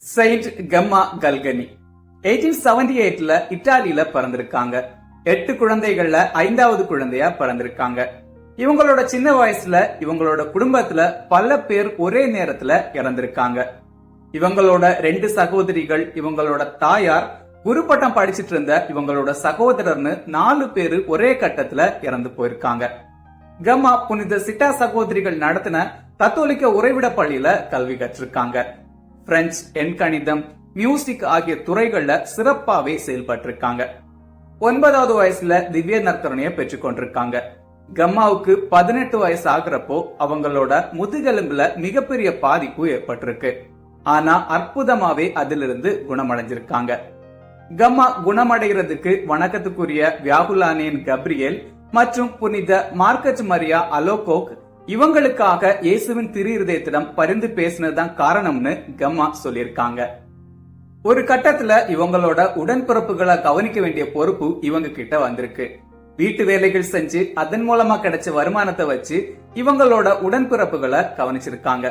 Saint கம்மா கல்கனி 1878ல இத்தாலியில பிறந்திருக்காங்க. 8 குழந்தைகள்ல 5வது குழந்தையா பிறந்திருக்காங்க. இவங்களோட சின்ன வயசுல இவங்களோட குடும்பத்துல பல பேர் ஒரே நேரத்துல இறந்திருக்காங்க. இவங்களோட 2 சகோதரிகள், இவங்களோட தாயார், குருப்பட்டம் படிச்சிட்டு இருந்த இவங்களோட சகோதரர்னு 4 பேரு ஒரே கட்டத்துல இறந்து போயிருக்காங்க. கம்மா புனித சிட்டா சகோதரிகள் நடத்தின கத்தோலிக்க உறைவிட பள்ளியில கல்வி கற்றிருக்காங்க. பிரெஞ்சு, எண்கணிதம், மியூசிக் ஆகிய துறைகள்ல சிறப்பாவே செயல்பட்டிருக்காங்க. 9வது வயசுல திவ்ய நற்கருணையை பெற்றுக் கொண்டிருக்காங்க. கம்மாவுக்கு 18 வயசு ஆகிறப்போ அவங்களோட முதுகெலும்புல மிகப்பெரிய பாதிப்பு ஏற்பட்டிருக்கு. ஆனா அற்புதமாவே அதிலிருந்து குணமடைஞ்சிருக்காங்க. கம்மா குணமடைகிறதுக்கு வணக்கத்துக்குரிய வியாகுலானேன் கப்ரியேல் மற்றும் புனித மார்க்கட் மரியா அலோகோக் இவங்களுக்காக இயேசுவின் திரு இருதயத்திடம் பரிந்து பேசினதுதான் காரணம்னு கம்மா சொல்லியிருக்காங்க. ஒரு கட்டத்துல இவங்களோட உடன்பிறப்புகளை கவனிக்க வேண்டிய பொறுப்பு இவங்க கிட்ட வந்திருக்கு. வீட்டு வேலைகள் செஞ்சு அதன் மூலமா கிடைச்ச வருமானத்தை வச்சு இவங்களோட உடன்பிறப்புகளை கவனிச்சிருக்காங்க.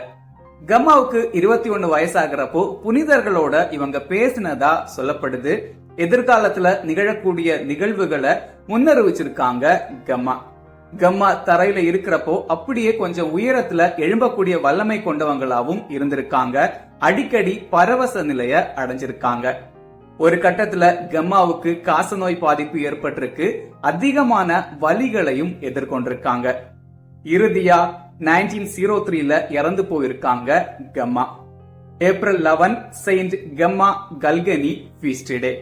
கம்மாவுக்கு 21 வயசாகிறப்போ புனிதர்களோட இவங்க பேசினதா சொல்லப்படுது. எதிர்காலத்துல நிகழக்கூடிய நிகழ்வுகளை முன்னறிவிச்சிருக்காங்க கம்மா. கம்மா தரையில இருக்கிறப்போ அப்படியே கொஞ்சம் உயரத்துல எழும்பக்கூடிய வல்லமை கொண்டவங்களாவும் இருந்திருக்காங்க. அடிக்கடி பரவச நிலைய அடைஞ்சிருக்காங்க. ஒரு கட்டத்துல கம்மாவுக்கு காசநோய் பாதிப்பு ஏற்பட்டிருக்கு. அதிகமான வலிகளையும் எதிர்கொண்டிருக்காங்க. இறுதியா 1903ல இறந்து போயிருக்காங்க கம்மா. ஏப்ரல் 11 செயின்ட் கம்மா கல்கனி ஃபீஸ்ட் டே.